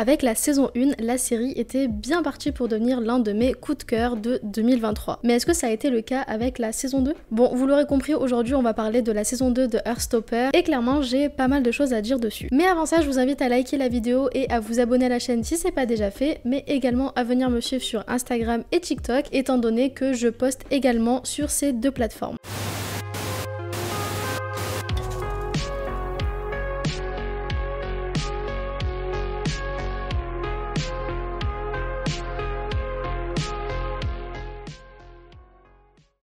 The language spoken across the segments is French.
Avec la saison 1, la série était bien partie pour devenir l'un de mes coups de cœur de 2023. Mais est-ce que ça a été le cas avec la saison 2? Bon, vous l'aurez compris, aujourd'hui on va parler de la saison 2 de Heartstopper et clairement j'ai pas mal de choses à dire dessus. Mais avant ça, je vous invite à liker la vidéo et à vous abonner à la chaîne si c'est pas déjà fait, mais également à venir me suivre sur Instagram et TikTok étant donné que je poste également sur ces deux plateformes.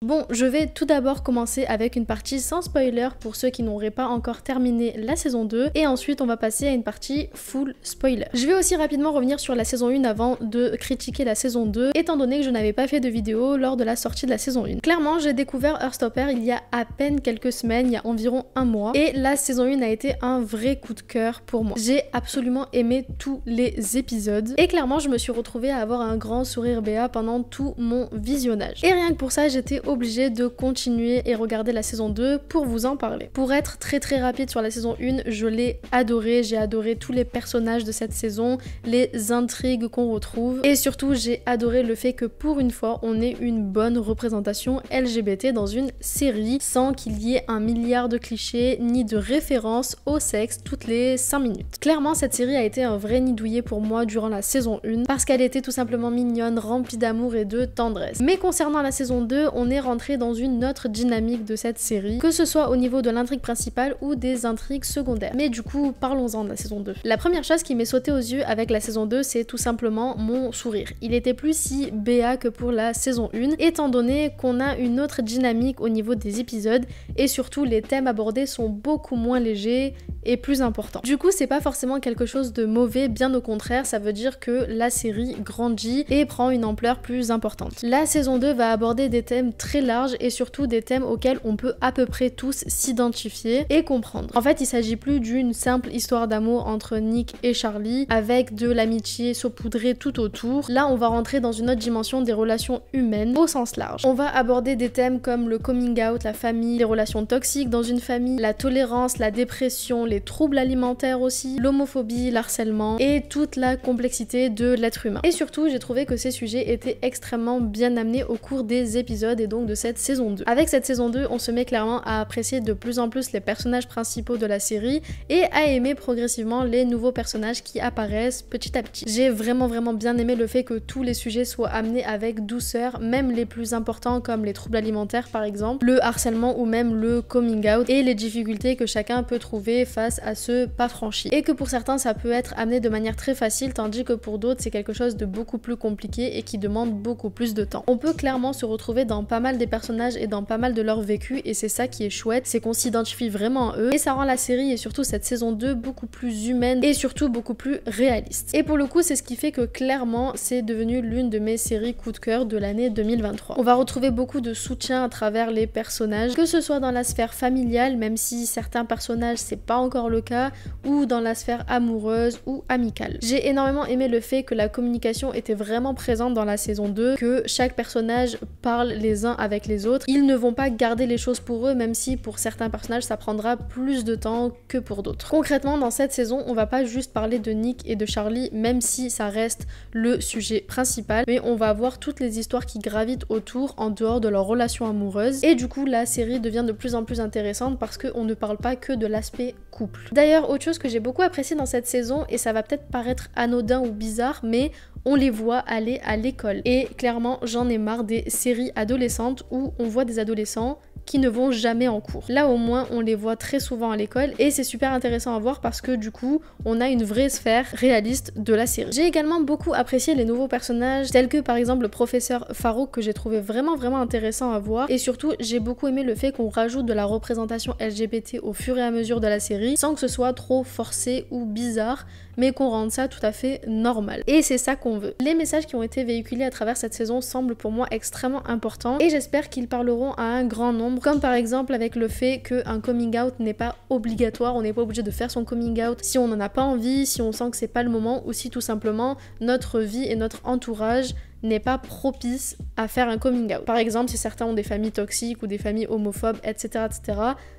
Bon, je vais tout d'abord commencer avec une partie sans spoiler pour ceux qui n'auraient pas encore terminé la saison 2 et ensuite on va passer à une partie full spoiler. Je vais aussi rapidement revenir sur la saison 1 avant de critiquer la saison 2 étant donné que je n'avais pas fait de vidéo lors de la sortie de la saison 1. Clairement, j'ai découvert Heartstopper il y a à peine quelques semaines, il y a environ un mois et la saison 1 a été un vrai coup de cœur pour moi. J'ai absolument aimé tous les épisodes et clairement je me suis retrouvée à avoir un grand sourire béat pendant tout mon visionnage. Et rien que pour ça, j'étais obligée de continuer et regarder la saison 2 pour vous en parler. Pour être très rapide sur la saison 1, je l'ai adorée, j'ai adoré tous les personnages de cette saison, les intrigues qu'on retrouve et surtout j'ai adoré le fait que pour une fois on ait une bonne représentation LGBT dans une série sans qu'il y ait un milliard de clichés ni de références au sexe toutes les 5 minutes. Clairement cette série a été un vrai nid douillet pour moi durant la saison 1 parce qu'elle était tout simplement mignonne, remplie d'amour et de tendresse. Mais concernant la saison 2, on est rentré dans une autre dynamique de cette série, que ce soit au niveau de l'intrigue principale ou des intrigues secondaires. Mais du coup, parlons-en de la saison 2. La première chose qui m'est sautée aux yeux avec la saison 2, c'est tout simplement mon sourire. Il était plus si béat que pour la saison 1, étant donné qu'on a une autre dynamique au niveau des épisodes et surtout les thèmes abordés sont beaucoup moins légers et plus importants. Du coup, c'est pas forcément quelque chose de mauvais, bien au contraire, ça veut dire que la série grandit et prend une ampleur plus importante. La saison 2 va aborder des thèmes très larges et surtout des thèmes auxquels on peut à peu près tous s'identifier et comprendre. En fait, il s'agit plus d'une simple histoire d'amour entre Nick et Charlie avec de l'amitié saupoudrée tout autour. Là, on va rentrer dans une autre dimension des relations humaines au sens large. On va aborder des thèmes comme le coming out, la famille, les relations toxiques dans une famille, la tolérance, la dépression, les troubles alimentaires aussi, l'homophobie, l'harcèlement et toute la complexité de l'être humain. Et surtout, j'ai trouvé que ces sujets étaient extrêmement bien amenés au cours des épisodes et donc de cette saison 2. Avec cette saison 2, on se met clairement à apprécier de plus en plus les personnages principaux de la série et à aimer progressivement les nouveaux personnages qui apparaissent petit à petit. J'ai vraiment bien aimé le fait que tous les sujets soient amenés avec douceur, même les plus importants comme les troubles alimentaires par exemple, le harcèlement ou même le coming out et les difficultés que chacun peut trouver face à ce pas franchi. Et que pour certains ça peut être amené de manière très facile tandis que pour d'autres c'est quelque chose de beaucoup plus compliqué et qui demande beaucoup plus de temps. On peut clairement se retrouver dans pas mal des personnages et dans pas mal de leur vécu et c'est ça qui est chouette, c'est qu'on s'identifie vraiment à eux et ça rend la série et surtout cette saison 2 beaucoup plus humaine et surtout beaucoup plus réaliste. Et pour le coup c'est ce qui fait que clairement c'est devenu l'une de mes séries coup de cœur de l'année 2023. On va retrouver beaucoup de soutien à travers les personnages, que ce soit dans la sphère familiale, même si certains personnages c'est pas encore le cas, ou dans la sphère amoureuse ou amicale. J'ai énormément aimé le fait que la communication était vraiment présente dans la saison 2, que chaque personnage parle les uns avec les autres. Ils ne vont pas garder les choses pour eux, même si pour certains personnages ça prendra plus de temps que pour d'autres. Concrètement, dans cette saison, on va pas juste parler de Nick et de Charlie, même si ça reste le sujet principal, mais on va voir toutes les histoires qui gravitent autour en dehors de leur relation amoureuse. Et du coup, la série devient de plus en plus intéressante parce qu'on ne parle pas que de l'aspect couple. D'ailleurs, autre chose que j'ai beaucoup apprécié dans cette saison, et ça va peut-être paraître anodin ou bizarre, mais on les voit aller à l'école. Et clairement, j'en ai marre des séries adolescentes où on voit des adolescents qui ne vont jamais en cours. Là au moins on les voit très souvent à l'école et c'est super intéressant à voir parce que du coup on a une vraie sphère réaliste de la série. J'ai également beaucoup apprécié les nouveaux personnages tels que par exemple le professeur Farouk que j'ai trouvé vraiment intéressant à voir et surtout j'ai beaucoup aimé le fait qu'on rajoute de la représentation LGBT au fur et à mesure de la série sans que ce soit trop forcé ou bizarre mais qu'on rende ça tout à fait normal. Et c'est ça qu'on veut. Les messages qui ont été véhiculés à travers cette saison semblent pour moi extrêmement importants et j'espère qu'ils parleront à un grand nombre, comme par exemple avec le fait qu'un coming out n'est pas obligatoire, on n'est pas obligé de faire son coming out si on n'en a pas envie, si on sent que c'est pas le moment ou si tout simplement notre vie et notre entourage n'est pas propice à faire un coming out. Par exemple, si certains ont des familles toxiques ou des familles homophobes, etc.,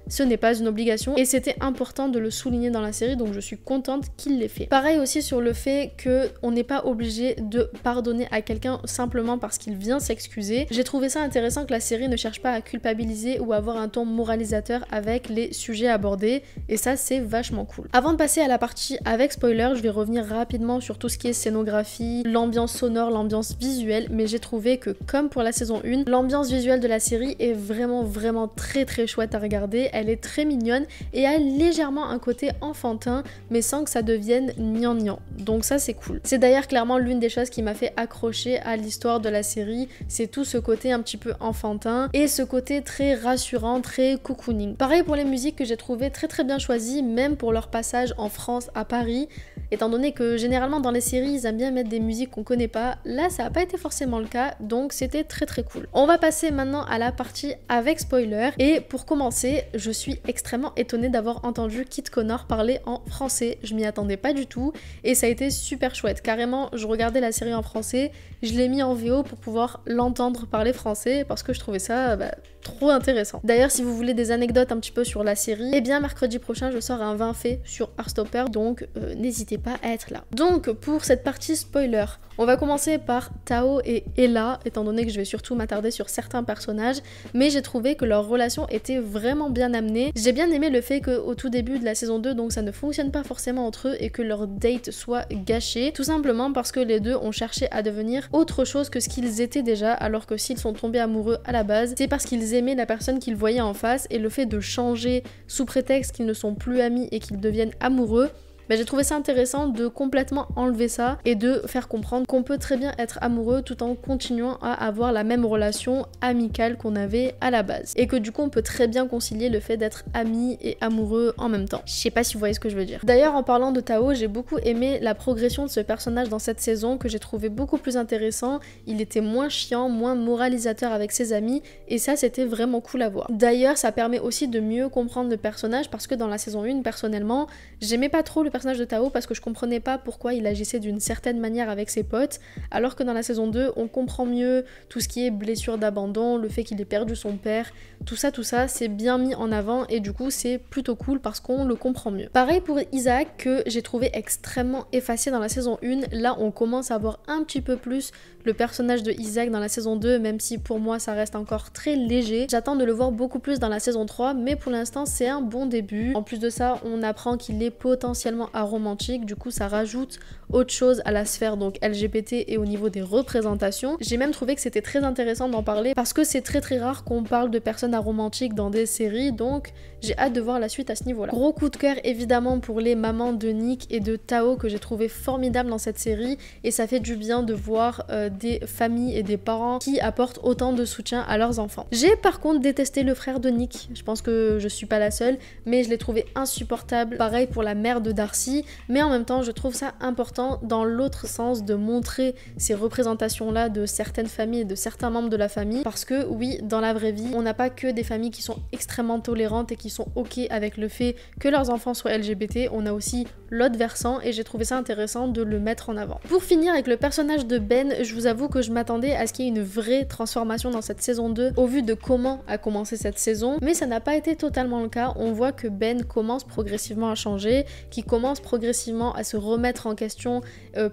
ce n'est pas une obligation et c'était important de le souligner dans la série, donc je suis contente qu'il l'ait fait. Pareil aussi sur le fait qu'on n'est pas obligé de pardonner à quelqu'un simplement parce qu'il vient s'excuser. J'ai trouvé ça intéressant que la série ne cherche pas à culpabiliser ou avoir un ton moralisateur avec les sujets abordés, et ça c'est vachement cool. Avant de passer à la partie avec spoiler, je vais revenir rapidement sur tout ce qui est scénographie, l'ambiance sonore, l'ambiance visuelle, mais j'ai trouvé que comme pour la saison 1, l'ambiance visuelle de la série est vraiment très chouette à regarder, elle est très mignonne et a légèrement un côté enfantin mais sans que ça devienne gnangnan, donc ça c'est cool. C'est d'ailleurs clairement l'une des choses qui m'a fait accrocher à l'histoire de la série, c'est tout ce côté un petit peu enfantin et ce côté très rassurant, très cocooning. Pareil pour les musiques que j'ai trouvé très bien choisies, même pour leur passage en France à Paris, étant donné que généralement dans les séries ils aiment bien mettre des musiques qu'on connaît pas, là ça n'a pas été forcément le cas, donc c'était très cool. On va passer maintenant à la partie avec spoiler, et pour commencer, je suis extrêmement étonnée d'avoir entendu Kit Connor parler en français, je m'y attendais pas du tout, et ça a été super chouette, carrément je regardais la série en français, je l'ai mis en VO pour pouvoir l'entendre parler français, parce que je trouvais ça trop intéressant. D'ailleurs si vous voulez des anecdotes un petit peu sur la série, eh bien mercredi prochain je sors un 20 faits sur Heartstopper, donc n'hésitez pas à être là. Donc pour cette partie spoiler, on va commencer par Tao et Ella, étant donné que je vais surtout m'attarder sur certains personnages, mais j'ai trouvé que leur relation était vraiment bien amenée. J'ai bien aimé le fait qu'au tout début de la saison 2, donc ça ne fonctionne pas forcément entre eux et que leur date soit gâché, tout simplement parce que les deux ont cherché à devenir autre chose que ce qu'ils étaient déjà, alors que s'ils sont tombés amoureux à la base, c'est parce qu'ils aimaient la personne qu'ils voyaient en face, et le fait de changer sous prétexte qu'ils ne sont plus amis et qu'ils deviennent amoureux, j'ai trouvé ça intéressant de complètement enlever ça et de faire comprendre qu'on peut très bien être amoureux tout en continuant à avoir la même relation amicale qu'on avait à la base. Et que du coup on peut très bien concilier le fait d'être amis et amoureux en même temps. Je sais pas si vous voyez ce que je veux dire. D'ailleurs en parlant de Tao, j'ai beaucoup aimé la progression de ce personnage dans cette saison que j'ai trouvé beaucoup plus intéressant. Il était moins chiant, moins moralisateur avec ses amis et ça c'était vraiment cool à voir. D'ailleurs ça permet aussi de mieux comprendre le personnage parce que dans la saison 1 personnellement, j'aimais pas trop le personnage de Tao parce que je comprenais pas pourquoi il agissait d'une certaine manière avec ses potes, alors que dans la saison 2 on comprend mieux tout ce qui est blessure d'abandon, le fait qu'il ait perdu son père, tout ça c'est bien mis en avant et du coup c'est plutôt cool parce qu'on le comprend mieux. Pareil pour Isaac que j'ai trouvé extrêmement effacé dans la saison 1, là on commence à voir un petit peu plus le personnage de Isaac dans la saison 2, même si pour moi ça reste encore très léger. J'attends de le voir beaucoup plus dans la saison 3, mais pour l'instant c'est un bon début. En plus de ça, on apprend qu'il est potentiellement aromantique, du coup ça rajoute autre chose à la sphère donc LGBT et au niveau des représentations. J'ai même trouvé que c'était très intéressant d'en parler parce que c'est très rare qu'on parle de personnes aromantiques dans des séries, donc j'ai hâte de voir la suite à ce niveau-là. Gros coup de cœur évidemment pour les mamans de Nick et de Tao que j'ai trouvé formidables dans cette série, et ça fait du bien de voir des familles et des parents qui apportent autant de soutien à leurs enfants. J'ai par contre détesté le frère de Nick, je pense que je suis pas la seule, mais je l'ai trouvé insupportable. Pareil pour la mère de Darcy, mais en même temps je trouve ça important dans l'autre sens de montrer ces représentations là de certaines familles et de certains membres de la famille, parce que oui, dans la vraie vie on n'a pas que des familles qui sont extrêmement tolérantes et qui sont ok avec le fait que leurs enfants soient LGBT, on a aussi l'autre versant et j'ai trouvé ça intéressant de le mettre en avant. Pour finir avec le personnage de Ben, je vous avoue que je m'attendais à ce qu'il y ait une vraie transformation dans cette saison 2 au vu de comment a commencé cette saison, mais ça n'a pas été totalement le cas. On voit que Ben commence progressivement à changer, qu'il commence progressivement à se remettre en question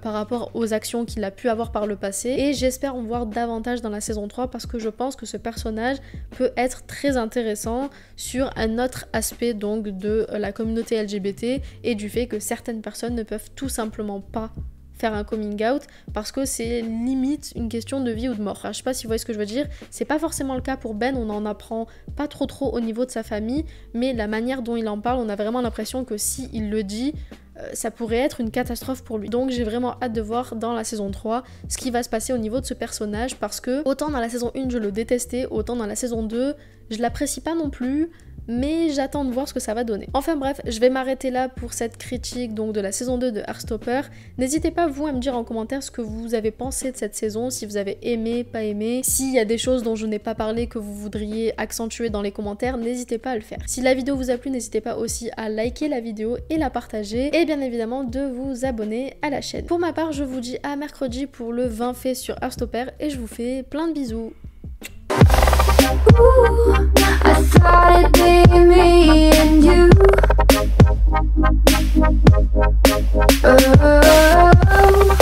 par rapport aux actions qu'il a pu avoir par le passé, et j'espère en voir davantage dans la saison 3 parce que je pense que ce personnage peut être très intéressant sur un autre aspect donc de la communauté LGBT et du fait que certaines personnes ne peuvent tout simplement pas faire un coming out parce que c'est limite une question de vie ou de mort. Enfin, je sais pas si vous voyez ce que je veux dire, c'est pas forcément le cas pour Ben, on en apprend pas trop au niveau de sa famille, mais la manière dont il en parle, on a vraiment l'impression que si il le dit, ça pourrait être une catastrophe pour lui. Donc j'ai vraiment hâte de voir dans la saison 3 ce qui va se passer au niveau de ce personnage, parce que autant dans la saison 1 je le détestais, autant dans la saison 2 je l'apprécie pas non plus, mais j'attends de voir ce que ça va donner. Enfin bref, je vais m'arrêter là pour cette critique donc de la saison 2 de Heartstopper. N'hésitez pas vous à me dire en commentaire ce que vous avez pensé de cette saison, si vous avez aimé, pas aimé, s'il y a des choses dont je n'ai pas parlé que vous voudriez accentuer dans les commentaires, n'hésitez pas à le faire. Si la vidéo vous a plu, n'hésitez pas aussi à liker la vidéo et la partager, et bien évidemment de vous abonner à la chaîne. Pour ma part, je vous dis à mercredi pour le 20 faits sur Heartstopper et je vous fais plein de bisous. Ooh, I thought it'd be me and you. Oh,